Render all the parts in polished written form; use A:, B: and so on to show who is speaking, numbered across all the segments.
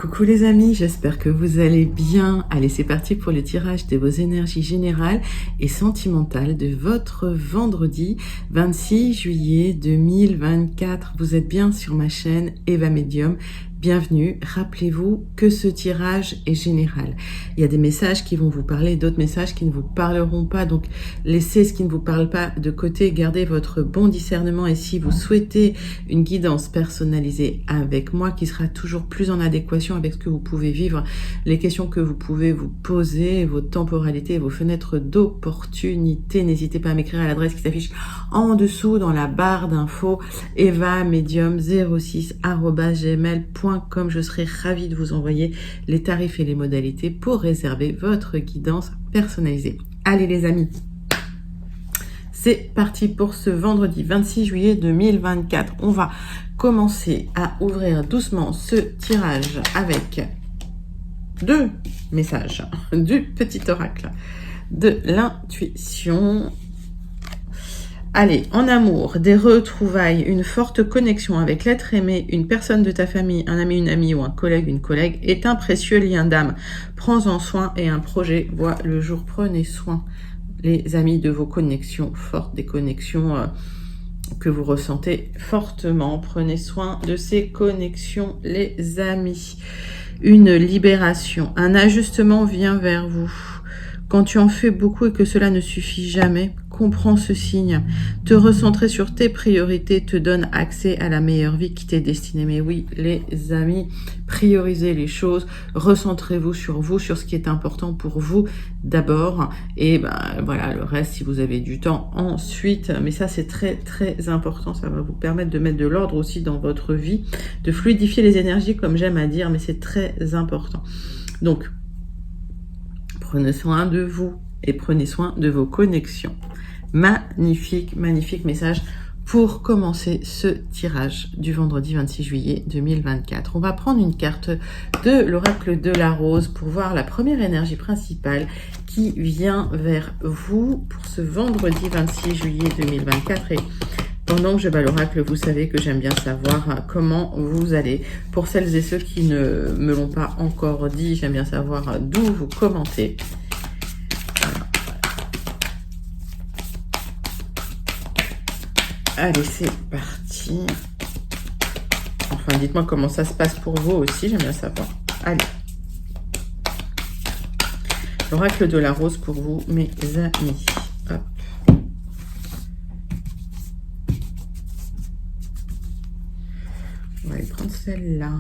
A: Coucou les amis, j'espère que vous allez bien. Allez, c'est parti pour le tirage de vos énergies générales et sentimentales de votre vendredi 26 juillet 2024. Vous êtes bien sur ma chaîne Eva Medium. Bienvenue. Rappelez-vous que ce tirage est général. Il y a des messages qui vont vous parler, d'autres messages qui ne vous parleront pas. Donc, laissez ce qui ne vous parle pas de côté. Gardez votre bon discernement. Et si vous souhaitez une guidance personnalisée avec moi, qui sera toujours plus en adéquation avec ce que vous pouvez vivre, les questions que vous pouvez vous poser, vos temporalités, vos fenêtres d'opportunité, n'hésitez pas à m'écrire à l'adresse qui s'affiche en dessous dans la barre d'infos, evamedium06@gmail.com. Je serai ravie de vous envoyer les tarifs et les modalités pour réserver votre guidance personnalisée. Allez les amis, c'est parti pour ce vendredi 26 juillet 2024. On va commencer à ouvrir doucement ce tirage avec deux messages du petit oracle de l'intuition. Allez, en amour, des retrouvailles, une forte connexion avec l'être aimé, une personne de ta famille, un ami, une amie ou un collègue, une collègue, est un précieux lien d'âme. Prends-en soin et un projet voit le jour. Prenez soin, les amis, de vos connexions fortes, des connexions que vous ressentez fortement. Prenez soin de ces connexions, les amis. Une libération, un ajustement vient vers vous. Quand tu en fais beaucoup et que cela ne suffit jamais, comprends ce signe. Te recentrer sur tes priorités te donne accès à la meilleure vie qui t'est destinée. Mais oui, les amis, priorisez les choses, recentrez-vous, sur ce qui est important pour vous d'abord. Et voilà, le reste, si vous avez du temps, ensuite. Mais ça, c'est très, très important. Ça va vous permettre de mettre de l'ordre aussi dans votre vie, de fluidifier les énergies, comme j'aime à dire, mais c'est très important. Donc, prenez soin de vous et prenez soin de vos connexions. Magnifique, magnifique message pour commencer ce tirage du vendredi 26 juillet 2024. On va prendre une carte de l'oracle de la rose pour voir la première énergie principale qui vient vers vous pour ce vendredi 26 juillet 2024. Et pendant que je bats l'oracle, vous savez que j'aime bien savoir comment vous allez. Pour celles et ceux qui ne me l'ont pas encore dit, j'aime bien savoir d'où vous commentez. Allez, c'est parti. Enfin, dites-moi comment ça se passe pour vous aussi, j'aime bien savoir. Allez. L'oracle de la rose pour vous, mes amis. Hop. On va aller prendre celle-là.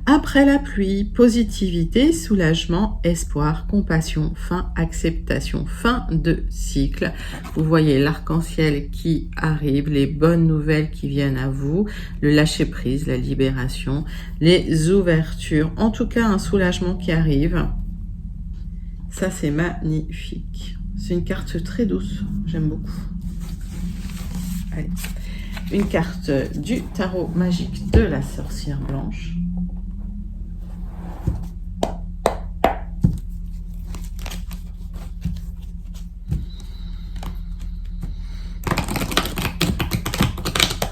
A: Après la pluie, positivité, soulagement, espoir, compassion, fin, acceptation, fin de cycle. Vous voyez l'arc-en-ciel qui arrive, les bonnes nouvelles qui viennent à vous, le lâcher-prise, la libération, les ouvertures. En tout cas, un soulagement qui arrive. Ça, c'est magnifique. C'est une carte très douce. J'aime beaucoup. Allez. Une carte du tarot magique de la sorcière blanche.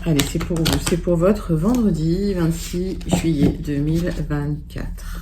A: Allez, c'est pour vous. C'est pour votre vendredi 26 juillet 2024.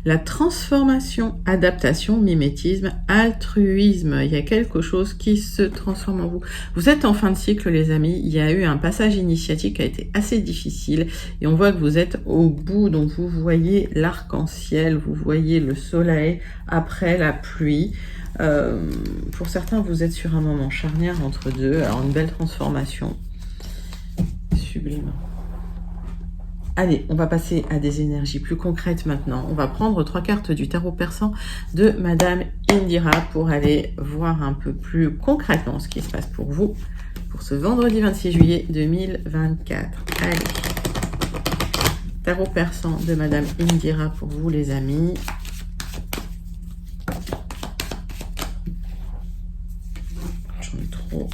A: La transformation, adaptation, mimétisme, altruisme. Il y a quelque chose qui se transforme en vous. Vous êtes en fin de cycle, les amis. Il y a eu un passage initiatique qui a été assez difficile. Et on voit que vous êtes au bout. Donc, vous voyez l'arc-en-ciel. Vous voyez le soleil après la pluie. Pour certains, vous êtes sur un moment charnière entre deux. Alors, une belle transformation. Sublime. Allez, on va passer à des énergies plus concrètes maintenant. On va prendre 3 cartes du tarot persan de Madame Indira pour aller voir un peu plus concrètement ce qui se passe pour vous pour ce vendredi 26 juillet 2024. Allez, tarot persan de Madame Indira pour vous les amis. J'en ai trop.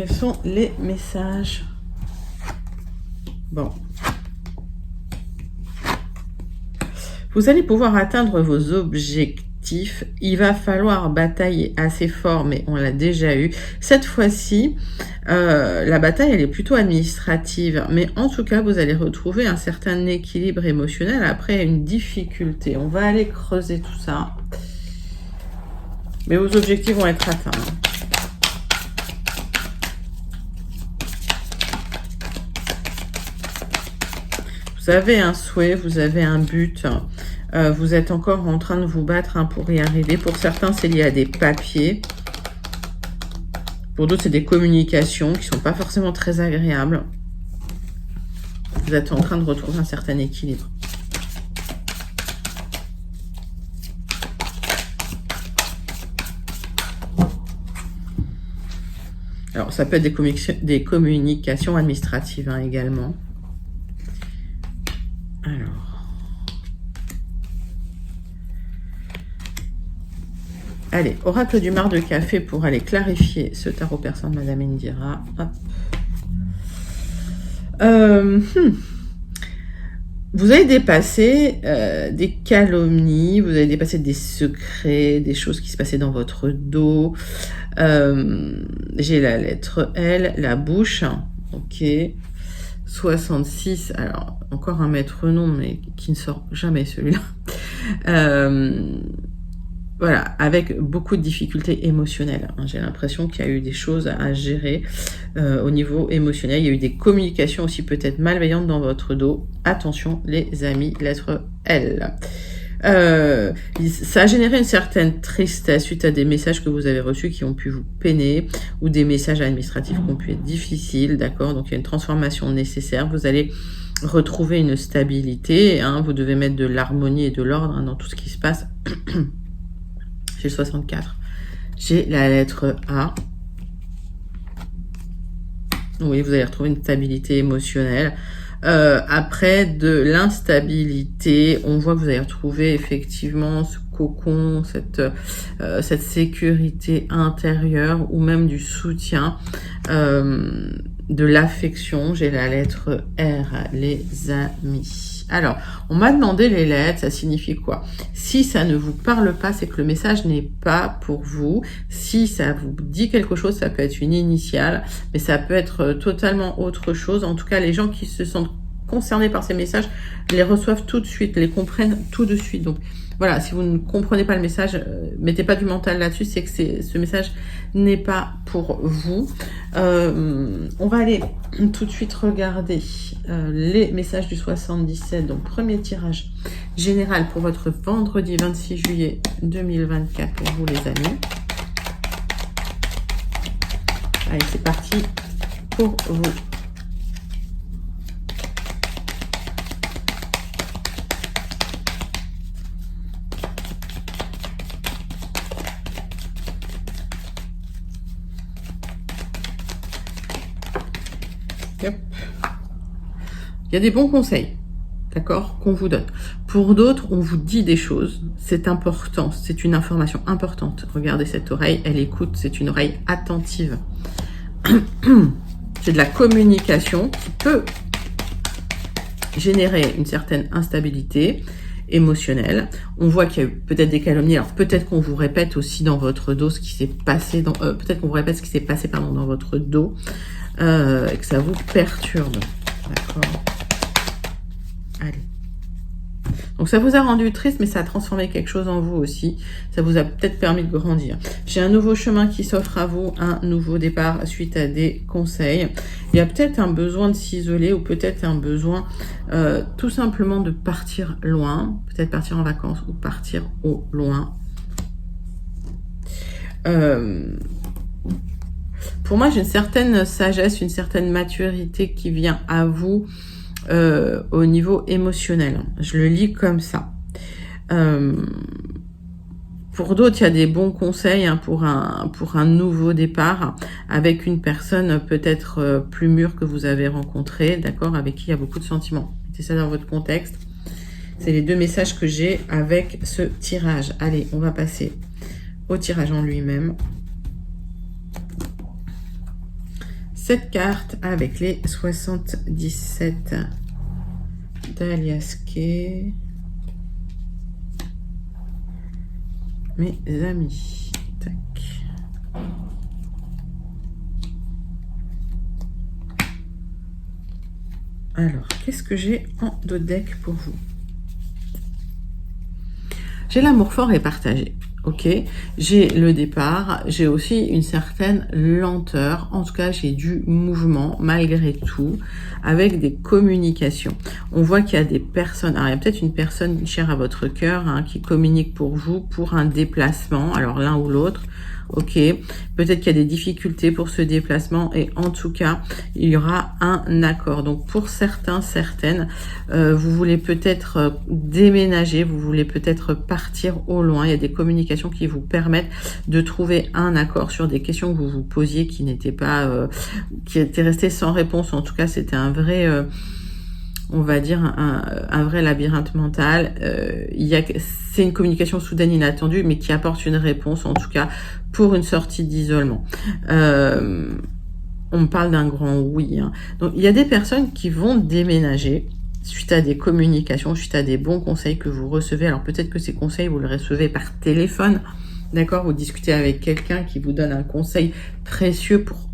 A: Quels sont les messages? Bon. Vous allez pouvoir atteindre vos objectifs. Il va falloir batailler assez fort, mais on l'a déjà eu. Cette fois-ci, la bataille, elle est plutôt administrative. Mais en tout cas, vous allez retrouver un certain équilibre émotionnel après une difficulté. On va aller creuser tout ça. Mais vos objectifs vont être atteints. Vous avez un souhait, vous avez un but. Vous êtes encore en train de vous battre pour y arriver. Pour certains, c'est lié à des papiers. Pour d'autres, c'est des communications qui ne sont pas forcément très agréables. Vous êtes en train de retrouver un certain équilibre. Alors, ça peut être des communications administratives également. Alors. Allez, oracle du mar de café pour aller clarifier ce tarot personne, Madame Indira. Hop. Vous avez dépassé des calomnies, vous avez dépassé des secrets, des choses qui se passaient dans votre dos. J'ai la lettre L, la bouche. Ok. 66, alors encore un maître nom, mais qui ne sort jamais celui-là. Voilà, avec beaucoup de difficultés émotionnelles. J'ai l'impression qu'il y a eu des choses à gérer au niveau émotionnel. Il y a eu des communications aussi peut-être malveillantes dans votre dos. Attention les amis, lettre L. Ça a généré une certaine tristesse suite à des messages que vous avez reçus qui ont pu vous peiner ou des messages administratifs qui ont pu être difficiles, d'accord? Donc il y a une transformation nécessaire. Vous allez retrouver une stabilité. Vous devez mettre de l'harmonie et de l'ordre dans tout ce qui se passe. J'ai 64. J'ai la lettre A. Oui, vous allez retrouver une stabilité émotionnelle. Après de l'instabilité, on voit que vous allez retrouver effectivement ce cocon, cette sécurité intérieure ou même du soutien, de l'affection. J'ai la lettre R, les amis. Alors, on m'a demandé les lettres, ça signifie quoi? Si ça ne vous parle pas, c'est que le message n'est pas pour vous. Si ça vous dit quelque chose, ça peut être une initiale, mais ça peut être totalement autre chose. En tout cas, les gens qui se sentent concernés par ces messages les reçoivent tout de suite, les comprennent tout de suite. Donc voilà, si vous ne comprenez pas le message, mettez pas du mental là-dessus, c'est que ce message n'est pas pour vous. On va aller tout de suite regarder les messages du 77. Donc premier tirage général pour votre vendredi 26 juillet 2024 pour vous les amis. Allez, c'est parti pour vous. Il y a des bons conseils, d'accord, qu'on vous donne. Pour d'autres, on vous dit des choses. C'est important, c'est une information importante. Regardez cette oreille, elle écoute, c'est une oreille attentive. C'est de la communication qui peut générer une certaine instabilité émotionnelle. On voit qu'il y a eu peut-être des calomnies. Alors peut-être qu'on vous répète aussi dans votre dos ce qui s'est passé dans peut-être qu'on vous répète ce qui s'est passé dans votre dos et que ça vous perturbe. D'accord. Allez. Donc ça vous a rendu triste, mais ça a transformé quelque chose en vous aussi. Ça vous a peut-être permis de grandir. J'ai un nouveau chemin qui s'offre à vous, un nouveau départ suite à des conseils. Il y a peut-être un besoin de s'isoler ou peut-être un besoin tout simplement de partir loin. Peut-être partir en vacances ou partir au loin. Pour moi, j'ai une certaine sagesse, une certaine maturité qui vient à vous au niveau émotionnel. Je le lis comme ça. Pour d'autres, il y a des bons conseils pour un nouveau départ avec une personne peut-être plus mûre que vous avez rencontrée, d'accord, avec qui il y a beaucoup de sentiments. Mettez ça dans votre contexte. C'est les deux messages que j'ai avec ce tirage. Allez, on va passer au tirage en lui-même. cette carte avec les 77 d'Alias Kay. Mes amis. Tac. Alors, qu'est-ce que j'ai en deux decks pour vous? J'ai l'amour fort et partagé. Ok, j'ai le départ, j'ai aussi une certaine lenteur, en tout cas j'ai du mouvement malgré tout, avec des communications. On voit qu'il y a des personnes, alors il y a peut-être une personne chère à votre cœur hein, qui communique pour vous pour un déplacement, alors l'un ou l'autre. Ok, peut-être qu'il y a des difficultés pour ce déplacement et en tout cas, il y aura un accord. Donc pour certains, certaines, vous voulez peut-être déménager, vous voulez peut-être partir au loin. Il y a des communications qui vous permettent de trouver un accord sur des questions que vous vous posiez qui n'étaient pas, qui étaient restées sans réponse. En tout cas, c'était un vrai... on va dire un vrai labyrinthe mental. C'est une communication soudaine inattendue, mais qui apporte une réponse, en tout cas, pour une sortie d'isolement. On parle d'un grand oui. Hein. Donc, il y a des personnes qui vont déménager suite à des communications, suite à des bons conseils que vous recevez. Alors, peut-être que ces conseils, vous les recevez par téléphone. D'accord, vous discutez avec quelqu'un qui vous donne un conseil précieux pour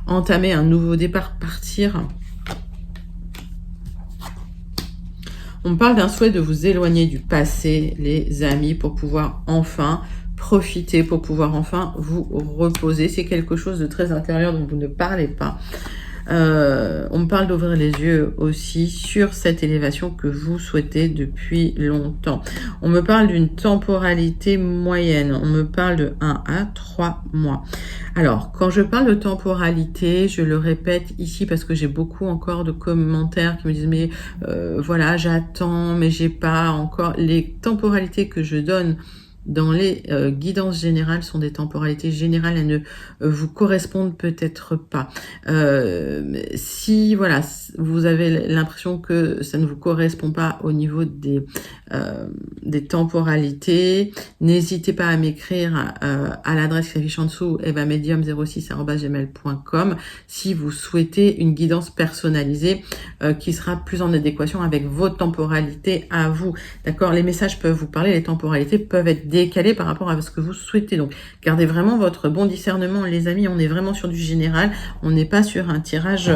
A: entamer un nouveau départ, partir. On parle d'un souhait de vous éloigner du passé, les amis, pour pouvoir enfin profiter, pour pouvoir enfin vous reposer. C'est quelque chose de très intérieur dont vous ne parlez pas. On me parle d'ouvrir les yeux aussi sur cette élévation que vous souhaitez depuis longtemps. On me parle d'une temporalité moyenne. On me parle de 1 à 3 mois. Alors, quand je parle de temporalité, je le répète ici parce que j'ai beaucoup encore de commentaires qui me disent mais voilà, j'attends, mais j'ai pas encore. Les temporalités que je donne dans les guidances générales sont des temporalités générales, elles ne vous correspondent peut-être pas. Si voilà, vous avez l'impression que ça ne vous correspond pas au niveau des temporalités, n'hésitez pas à m'écrire à l'adresse qui s'affiche en dessous, evamedium06@gmail.com si vous souhaitez une guidance personnalisée qui sera plus en adéquation avec vos temporalités à vous. D'accord, les messages peuvent vous parler, les temporalités peuvent être décalé par rapport à ce que vous souhaitez. Donc, gardez vraiment votre bon discernement, les amis. On est vraiment sur du général. On n'est pas sur un tirage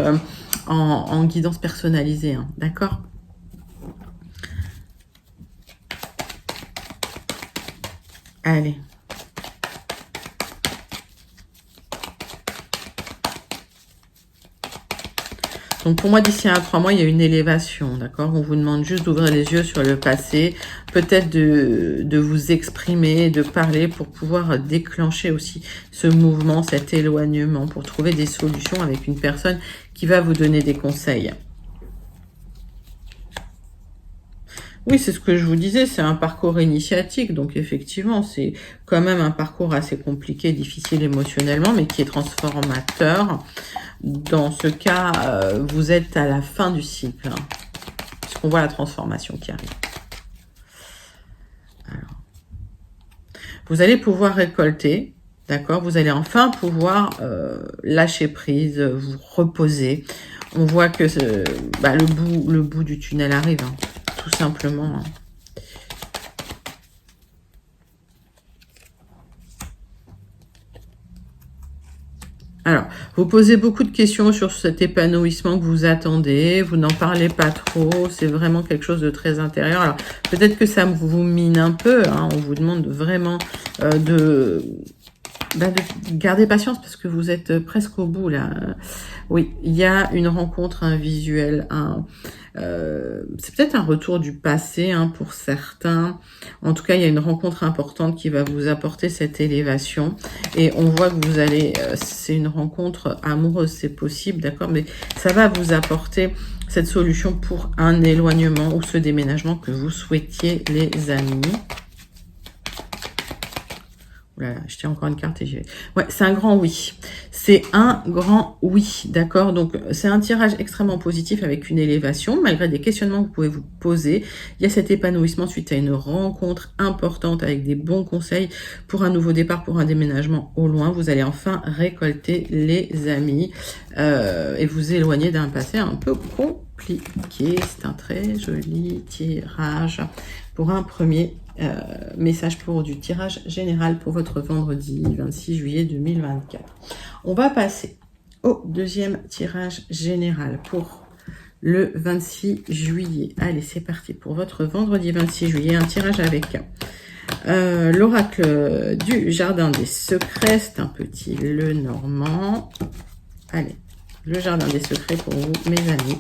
A: en guidance personnalisée. Hein, d'accord ? Allez. Donc pour moi, d'ici à 3 mois, il y a une élévation, d'accord? On vous demande juste d'ouvrir les yeux sur le passé, peut-être de vous exprimer, de parler pour pouvoir déclencher aussi ce mouvement, cet éloignement, pour trouver des solutions avec une personne qui va vous donner des conseils. Oui, c'est ce que je vous disais, c'est un parcours initiatique, donc effectivement, c'est quand même un parcours assez compliqué, difficile émotionnellement, mais qui est transformateur. Dans ce cas, vous êtes à la fin du cycle, hein, puisqu'on voit la transformation qui arrive. Alors, vous allez pouvoir récolter, d'accord? Vous allez enfin pouvoir lâcher prise, vous reposer. On voit que le bout du tunnel arrive, hein, tout simplement. Hein. Alors, vous posez beaucoup de questions sur cet épanouissement que vous attendez, vous n'en parlez pas trop, c'est vraiment quelque chose de très intérieur. Alors, peut-être que ça vous mine un peu, hein, on vous demande vraiment de garder patience parce que vous êtes presque au bout là. Oui, il y a une rencontre, un visuel, c'est peut-être un retour du passé hein, pour certains. En tout cas, il y a une rencontre importante qui va vous apporter cette élévation. Et on voit que vous allez, c'est une rencontre amoureuse, c'est possible, d'accord? Mais ça va vous apporter cette solution pour un éloignement ou ce déménagement que vous souhaitiez, les amis. Voilà, je tiens encore une carte et j'y vais. Ouais, c'est un grand oui. C'est un grand oui, d'accord? Donc, c'est un tirage extrêmement positif avec une élévation, malgré des questionnements que vous pouvez vous poser. Il y a cet épanouissement suite à une rencontre importante avec des bons conseils pour un nouveau départ, pour un déménagement au loin. Vous allez enfin récolter les amis et vous éloigner d'un passé un peu compliqué. C'est un très joli tirage pour un premier message pour du tirage général pour votre vendredi 26 juillet 2024. On va passer au deuxième tirage général pour le 26 juillet. Allez, c'est parti pour votre vendredi 26 juillet. Un tirage avec l'oracle du Jardin des Secrets. C'est un petit Lenormand. Allez, le Jardin des Secrets pour vous, mes amis.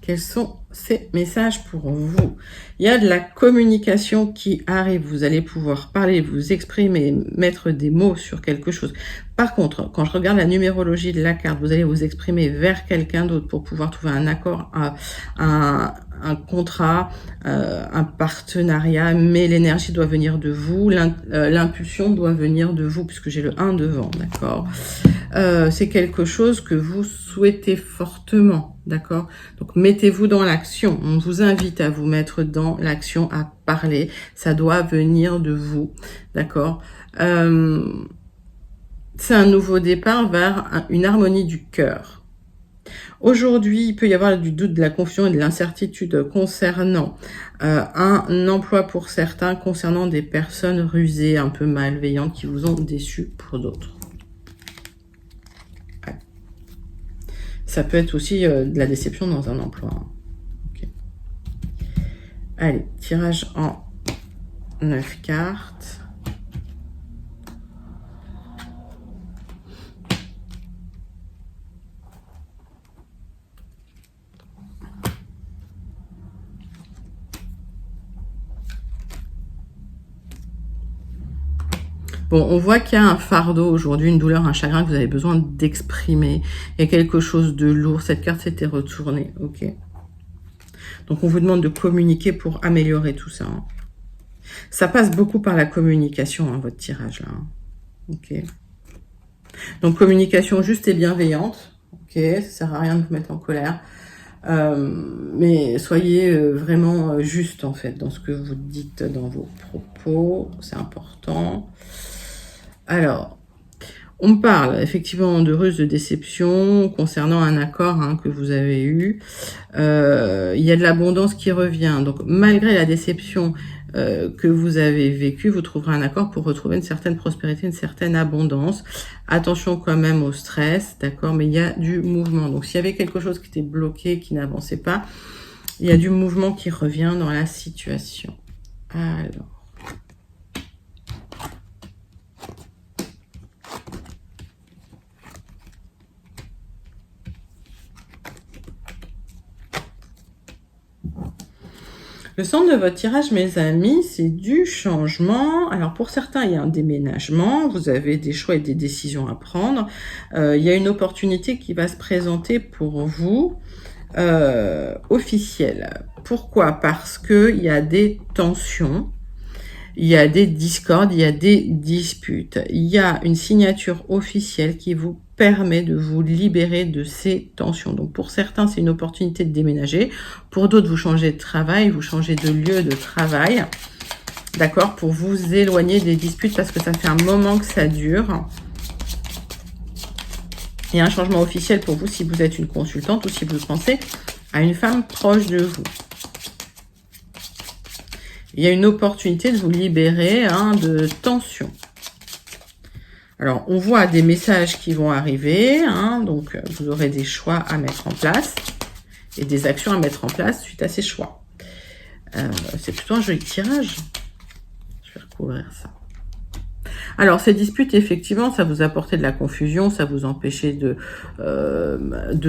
A: Quels sont ces messages pour vous? Il y a de la communication qui arrive. Vous allez pouvoir parler, vous exprimer, mettre des mots sur quelque chose. Par contre, quand je regarde la numérologie de la carte, vous allez vous exprimer vers quelqu'un d'autre pour pouvoir trouver un accord, un contrat, un partenariat, mais l'énergie doit venir de vous, l'impulsion doit venir de vous, puisque j'ai le 1 devant, d'accord? C'est quelque chose que vous souhaitez fortement, d'accord? Donc, mettez-vous dans l'action. On vous invite à vous mettre dans l'action, à parler. Ça doit venir de vous, d'accord? C'est un nouveau départ vers une harmonie du cœur. Aujourd'hui, il peut y avoir du doute, de la confusion et de l'incertitude concernant un emploi pour certains, concernant des personnes rusées, un peu malveillantes, qui vous ont déçu pour d'autres. Ouais. Ça peut être aussi de la déception dans un emploi. Okay. Allez, tirage en 9 cartes. Bon, on voit qu'il y a un fardeau aujourd'hui, une douleur, un chagrin que vous avez besoin d'exprimer. Il y a quelque chose de lourd. Cette carte s'était retournée. Ok. Donc, on vous demande de communiquer pour améliorer tout ça. Hein. Ça passe beaucoup par la communication, hein, votre tirage là. Hein. Ok. Donc, communication juste et bienveillante. Ok. Ça sert à rien de vous mettre en colère. Mais soyez vraiment juste, en fait, dans ce que vous dites dans vos propos. C'est important. Alors, on parle effectivement de ruse, de déception concernant un accord que vous avez eu. Il y a de l'abondance qui revient. Donc, malgré la déception que vous avez vécue, vous trouverez un accord pour retrouver une certaine prospérité, une certaine abondance. Attention quand même au stress, d'accord? Mais il y a du mouvement. Donc, s'il y avait quelque chose qui était bloqué, qui n'avançait pas, il y a du mouvement qui revient dans la situation. Alors. Le centre de votre tirage, mes amis, c'est du changement. Alors, pour certains, il y a un déménagement. Vous avez des choix et des décisions à prendre. Il y a une opportunité qui va se présenter pour vous, officielle. Pourquoi? Parce qu'il y a des tensions. Il y a des discordes, il y a des disputes. Il y a une signature officielle qui vous permet de vous libérer de ces tensions. Donc, pour certains, c'est une opportunité de déménager. Pour d'autres, vous changez de travail, vous changez de lieu de travail. D'accord? Pour vous éloigner des disputes parce que ça fait un moment que ça dure. Il y a un changement officiel pour vous si vous êtes une consultante ou si vous pensez à une femme proche de vous. Il y a une opportunité de vous libérer de tension. Alors, on voit des messages qui vont arriver. Donc, vous aurez des choix à mettre en place et des actions à mettre en place suite à ces choix. C'est plutôt un joli tirage. Je vais recouvrir ça. Alors, ces disputes, effectivement, ça vous apportait de la confusion, ça vous empêchait de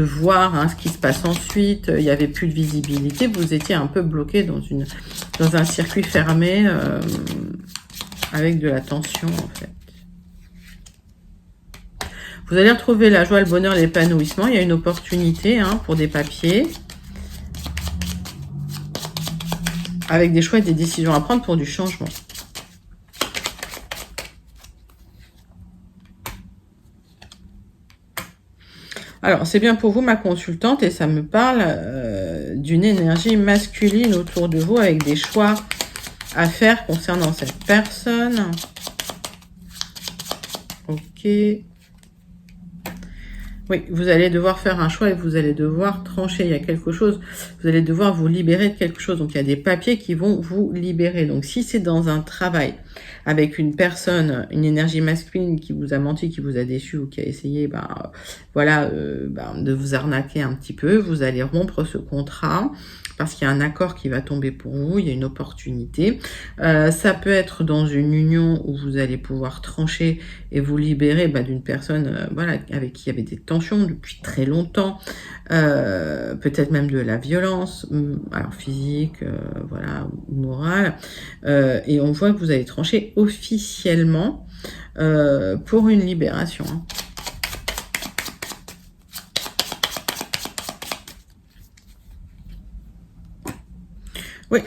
A: voir ce qui se passe ensuite. Il n'y avait plus de visibilité. Vous étiez un peu bloqué dans un circuit fermé avec de la tension, en fait. Vous allez retrouver la joie, le bonheur, l'épanouissement. Il y a une opportunité pour des papiers. avec des choix et des décisions à prendre pour du changement. Alors, c'est bien pour vous, ma consultante, et ça me parle d'une énergie masculine autour de vous avec des choix à faire concernant cette personne. Ok. Oui, vous allez devoir faire un choix et vous allez devoir trancher. Il y a quelque chose, vous allez devoir vous libérer de quelque chose. Donc, il y a des papiers qui vont vous libérer. Donc, si c'est dans un travail avec une personne, une énergie masculine qui vous a menti, qui vous a déçu ou qui a essayé de vous arnaquer un petit peu, vous allez rompre ce contrat parce qu'il y a un accord qui va tomber pour vous, il y a une opportunité. Ça peut être dans une union où vous allez pouvoir trancher et vous libérer d'une personne avec qui il y avait des tensions depuis très longtemps, peut-être même de la violence, alors physique, ou morale, et on voit que vous allez trancher officiellement pour une libération. Oui.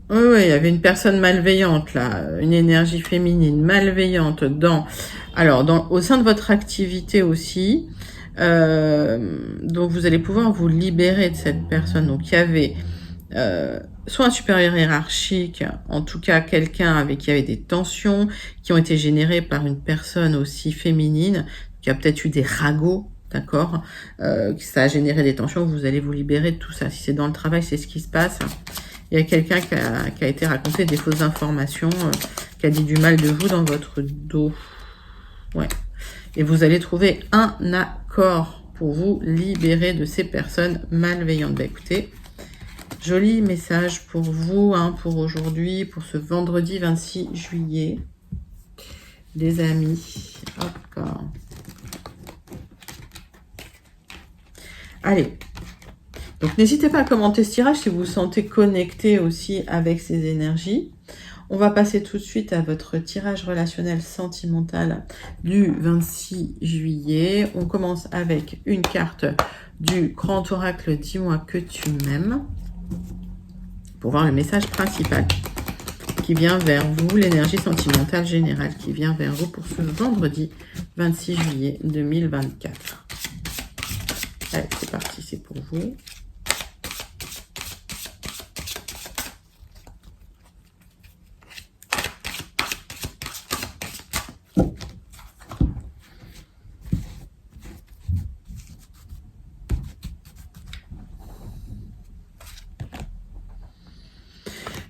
A: Oui, il y avait une personne malveillante là, une énergie féminine malveillante au sein de votre activité aussi. Donc vous allez pouvoir vous libérer de cette personne. Donc il y avait soit un supérieur hiérarchique, en tout cas quelqu'un avec qui il y avait des tensions qui ont été générées par une personne aussi féminine, qui a peut-être eu des ragots. D'accord, ça a généré des tensions, vous allez vous libérer de tout ça. Si c'est dans le travail, c'est ce qui se passe. Il y a quelqu'un qui a été raconté des fausses informations, qui a dit du mal de vous dans votre dos. Ouais. Et vous allez trouver un accord pour vous libérer de ces personnes malveillantes. Écoutez, joli message pour vous, pour aujourd'hui, pour ce vendredi 26 juillet. Les amis. Hop. Allez. Donc, n'hésitez pas à commenter ce tirage si vous vous sentez connecté aussi avec ces énergies. On va passer tout de suite à votre tirage relationnel sentimental du 26 juillet. On commence avec une carte du Grand Oracle « Dis-moi que tu m'aimes » pour voir le message principal qui vient vers vous, l'énergie sentimentale générale qui vient vers vous pour ce vendredi 26 juillet 2024. Allez, c'est parti, c'est pour vous.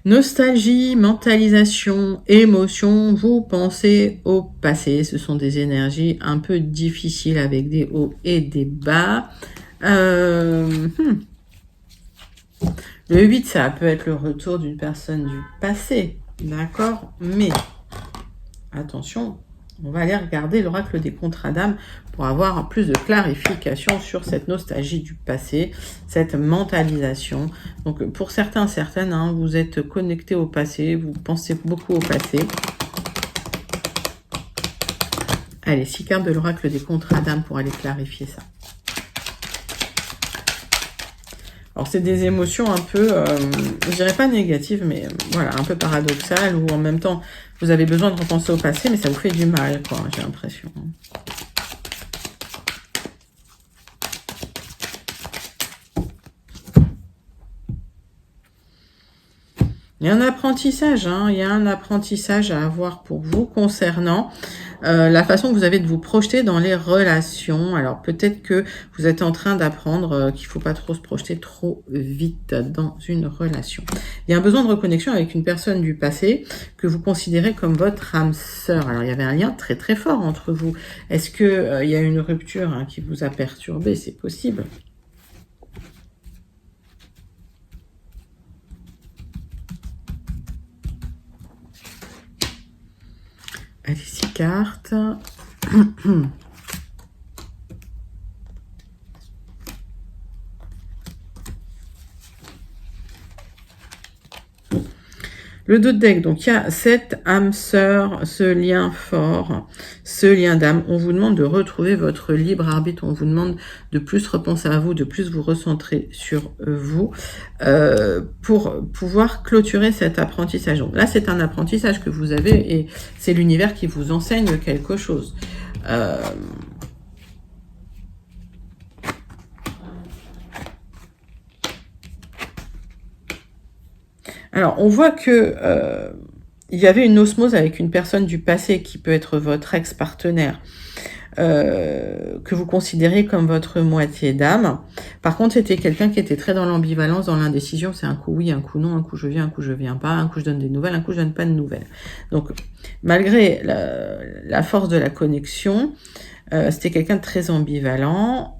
A: Nostalgie, mentalisation, émotion, vous pensez au passé. Ce sont des énergies un peu difficiles avec des hauts et des bas. Le 8, ça peut être le retour d'une personne du passé, d'accord? Mais, attention, on va aller regarder l'oracle des contrats d'âme pour avoir plus de clarification sur cette nostalgie du passé, cette mentalisation. Donc, pour certains, certaines, vous êtes connectés au passé, vous pensez beaucoup au passé. Allez, 6 cartes de l'oracle des contrats d'âme pour aller clarifier ça. Alors, c'est des émotions un peu, je dirais pas négatives, mais voilà, un peu paradoxales, où en même temps, vous avez besoin de repenser au passé, mais ça vous fait du mal, quoi, j'ai l'impression. Il y a un apprentissage, il y a un apprentissage à avoir pour vous concernant la façon que vous avez de vous projeter dans les relations. Alors peut-être que vous êtes en train d'apprendre qu'il ne faut pas trop se projeter trop vite dans une relation. Il y a un besoin de reconnexion avec une personne du passé que vous considérez comme votre âme sœur. Alors il y avait un lien très très fort entre vous. Est-ce que il y a une rupture qui vous a perturbé? C'est possible. Allez, 6 cartes. Le dos de deck, donc il y a cette âme sœur, ce lien fort, ce lien d'âme. On vous demande de retrouver votre libre arbitre, on vous demande de plus repenser à vous, de plus vous recentrer sur vous pour pouvoir clôturer cet apprentissage. Donc là, c'est un apprentissage que vous avez et c'est l'univers qui vous enseigne quelque chose. Alors, on voit que il y avait une osmose avec une personne du passé qui peut être votre ex-partenaire, que vous considérez comme votre moitié d'âme. Par contre, c'était quelqu'un qui était très dans l'ambivalence, dans l'indécision. C'est un coup oui, un coup non, un coup je viens pas, un coup je donne des nouvelles, un coup je donne pas de nouvelles. Donc, malgré la force de la connexion, c'était quelqu'un de très ambivalent.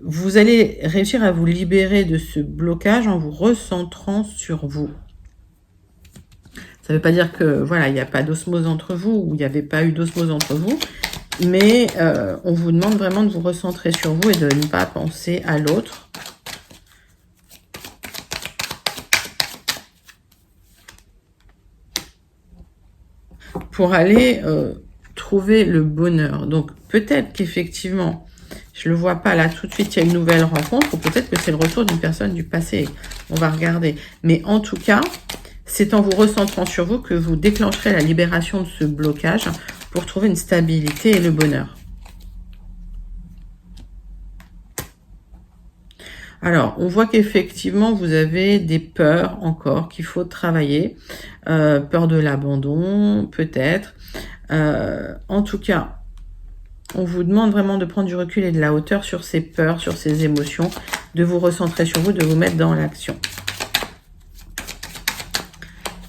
A: Vous allez réussir à vous libérer de ce blocage en vous recentrant sur vous. Ça ne veut pas dire que voilà, il n'y a pas d'osmose entre vous ou il n'y avait pas eu d'osmose entre vous, mais on vous demande vraiment de vous recentrer sur vous et de ne pas penser à l'autre. Pour aller trouver le bonheur. Donc peut-être qu'effectivement, je le vois pas là tout de suite, il y a une nouvelle rencontre, ou peut-être que c'est le retour d'une personne du passé. On va regarder. Mais en tout cas, c'est en vous recentrant sur vous que vous déclencherez la libération de ce blocage pour trouver une stabilité et le bonheur. Alors, on voit qu'effectivement, vous avez des peurs encore qu'il faut travailler. Peur de l'abandon, peut-être. En tout cas, on vous demande vraiment de prendre du recul et de la hauteur sur ces peurs, sur ces émotions, de vous recentrer sur vous, de vous mettre dans l'action.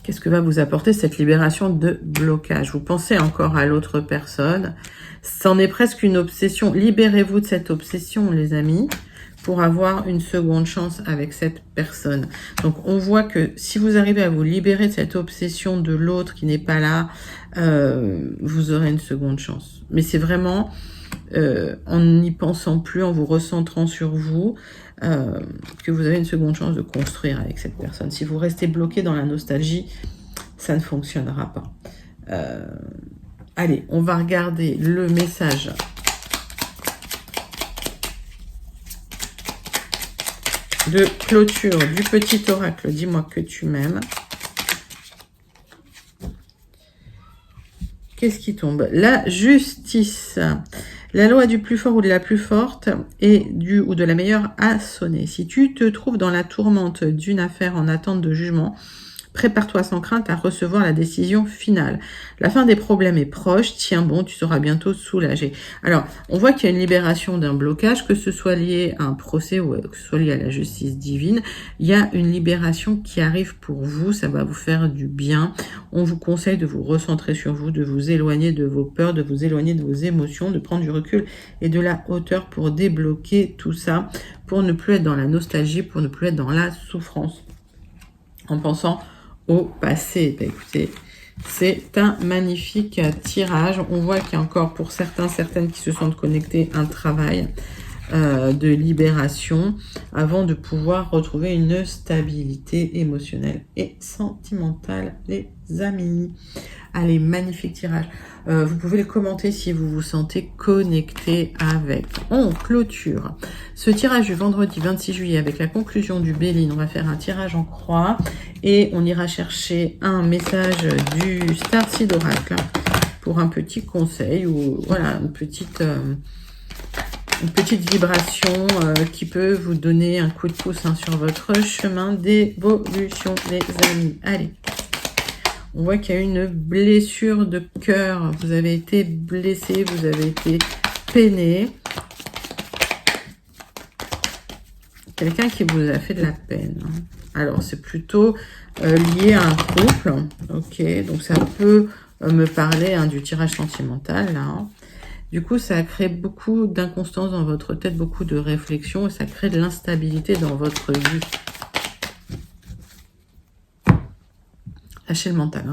A: Qu'est-ce que va vous apporter cette libération de blocage? Vous pensez encore à l'autre personne. C'en est presque une obsession. Libérez-vous de cette obsession, les amis, pour avoir une seconde chance avec cette personne. Donc, on voit que si vous arrivez à vous libérer de cette obsession de l'autre qui n'est pas là, vous aurez une seconde chance. Mais c'est vraiment en n'y pensant plus, en vous recentrant sur vous, que vous avez une seconde chance de construire avec cette personne. Si vous restez bloqué dans la nostalgie, ça ne fonctionnera pas. Allez, on va regarder le message de clôture du petit oracle. Dis-moi que tu m'aimes. Qu'est-ce qui tombe? La justice. La loi du plus fort ou de la plus forte et du ou de la meilleure a sonné. Si tu te trouves dans la tourmente d'une affaire en attente de jugement, prépare-toi sans crainte à recevoir la décision finale. La fin des problèmes est proche, tiens bon, tu seras bientôt soulagé. Alors, on voit qu'il y a une libération d'un blocage, que ce soit lié à un procès ou que ce soit lié à la justice divine. Il y a une libération qui arrive pour vous, ça va vous faire du bien. On vous conseille de vous recentrer sur vous, de vous éloigner de vos peurs, de vous éloigner de vos émotions, de prendre du recul et de la hauteur pour débloquer tout ça, pour ne plus être dans la nostalgie, pour ne plus être dans la souffrance. En pensant au passé. Ben, écoutez, c'est un magnifique tirage. On voit qu'il y a encore pour certains, certaines qui se sentent connectés un travail de libération avant de pouvoir retrouver une stabilité émotionnelle et sentimentale, les amis. Allez, magnifique tirage. Vous pouvez le commenter si vous vous sentez connecté avec. On clôture ce tirage du vendredi 26 juillet avec la conclusion du Béline. On va faire un tirage en croix et on ira chercher un message du Starseed Oracle pour un petit conseil ou voilà, une petite vibration qui peut vous donner un coup de pouce sur votre chemin d'évolution, les amis. Allez. On voit qu'il y a une blessure de cœur. Vous avez été blessé, vous avez été peiné. Quelqu'un qui vous a fait de la peine. Alors, c'est plutôt lié à un couple. Ok, donc ça peut me parler du tirage sentimental, là. Du coup, ça a créé beaucoup d'inconstance dans votre tête, beaucoup de réflexion, et ça crée de l'instabilité dans votre vie. Lâchez le mental.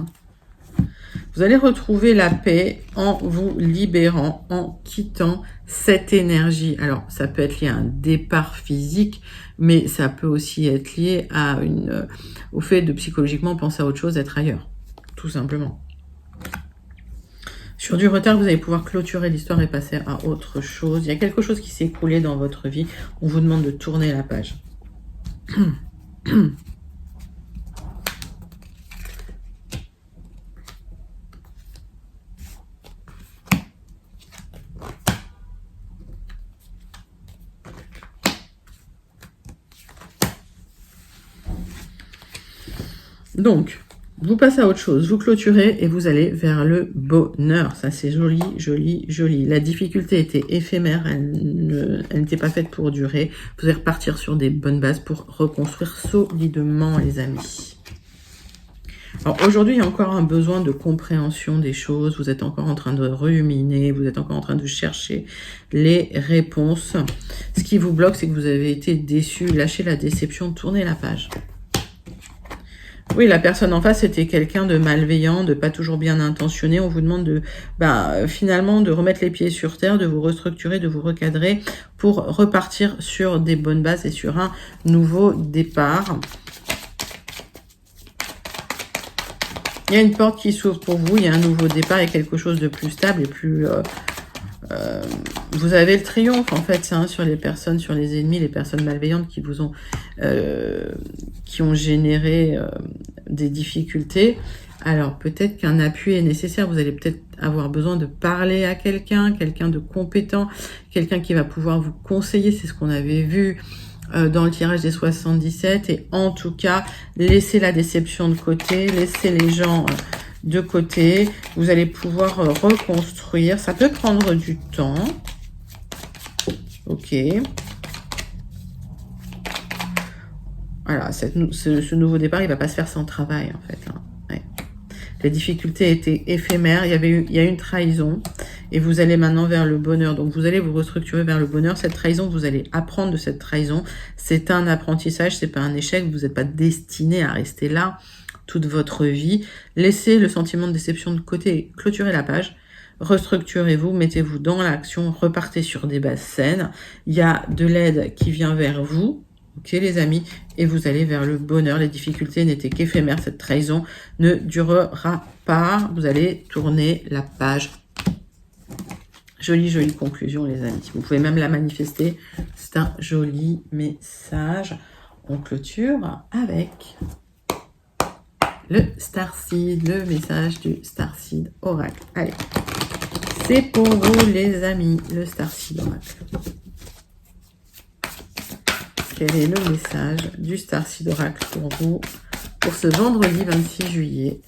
A: Vous allez retrouver la paix en vous libérant, en quittant cette énergie. Alors, ça peut être lié à un départ physique, mais ça peut aussi être lié à au fait de psychologiquement penser à autre chose, d'être ailleurs, tout simplement. Sur du retard, vous allez pouvoir clôturer l'histoire et passer à autre chose. Il y a quelque chose qui s'est écoulé dans votre vie. On vous demande de tourner la page. Donc, vous passez à autre chose, vous clôturez et vous allez vers le bonheur. Ça, c'est joli, joli, joli. La difficulté était éphémère, elle n'était pas faite pour durer. Vous allez repartir sur des bonnes bases pour reconstruire solidement, les amis. Alors, aujourd'hui, il y a encore un besoin de compréhension des choses. Vous êtes encore en train de ruminer, vous êtes encore en train de chercher les réponses. Ce qui vous bloque, c'est que vous avez été déçu. Lâchez la déception, tournez la page. Oui, la personne en face était quelqu'un de malveillant, de pas toujours bien intentionné. On vous demande de, finalement, de remettre les pieds sur terre, de vous restructurer, de vous recadrer pour repartir sur des bonnes bases et sur un nouveau départ. Il y a une porte qui s'ouvre pour vous, il y a un nouveau départ, il y a quelque chose de plus stable et plus... vous avez le triomphe en fait, hein, sur les personnes, sur les ennemis, les personnes malveillantes qui vous ont généré des difficultés. Alors peut-être qu'un appui est nécessaire, vous allez peut-être avoir besoin de parler à quelqu'un, quelqu'un de compétent, quelqu'un qui va pouvoir vous conseiller, c'est ce qu'on avait vu dans le tirage des 77, et en tout cas, laissez la déception de côté, laissez les gens... de côté, vous allez pouvoir reconstruire. Ça peut prendre du temps. Ok. Voilà, ce nouveau départ, il va pas se faire sans travail, en fait. Hein. Ouais. Les difficultés étaient éphémères. Il y a une trahison. Et vous allez maintenant vers le bonheur. Donc, vous allez vous restructurer vers le bonheur. Cette trahison, vous allez apprendre de cette trahison. C'est un apprentissage, c'est pas un échec. Vous n'êtes pas destiné à rester là toute votre vie. Laissez le sentiment de déception de côté, clôturez la page, restructurez-vous, mettez-vous dans l'action, repartez sur des bases saines. Il y a de l'aide qui vient vers vous, ok les amis, et vous allez vers le bonheur. Les difficultés n'étaient qu'éphémères, cette trahison ne durera pas. Vous allez tourner la page. Jolie, jolie conclusion les amis. Vous pouvez même la manifester. C'est un joli message. On clôture avec... le Starseed, le message du Starseed Oracle. Allez, c'est pour vous les amis, le Starseed Oracle. Quel est le message du Starseed Oracle pour vous pour ce vendredi 26 juillet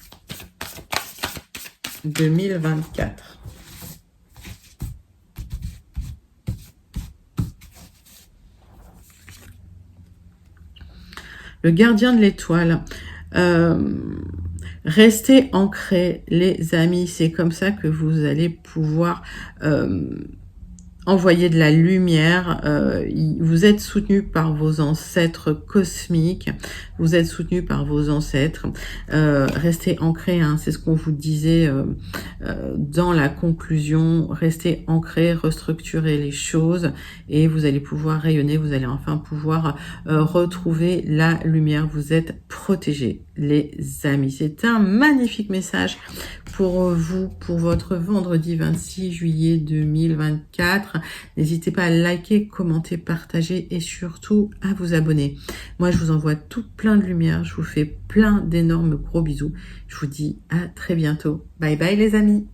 A: 2024? Le gardien de l'étoile. Restez ancrés, les amis. C'est comme ça que vous allez pouvoir envoyer de la lumière. Vous êtes soutenu par vos ancêtres cosmiques. Vous êtes soutenu par vos ancêtres. Restez ancrés, hein, c'est ce qu'on vous disait dans la conclusion. Restez ancrés, restructurez les choses et vous allez pouvoir rayonner. Vous allez enfin pouvoir retrouver la lumière. Vous êtes protégés, les amis. C'est un magnifique message pour vous, pour votre vendredi 26 juillet 2024. N'hésitez pas à liker, commenter, partager et surtout à vous abonner. Moi, je vous envoie tout plein de lumière. Je vous fais plein d'énormes gros bisous. Je vous dis à très bientôt. Bye bye les amis.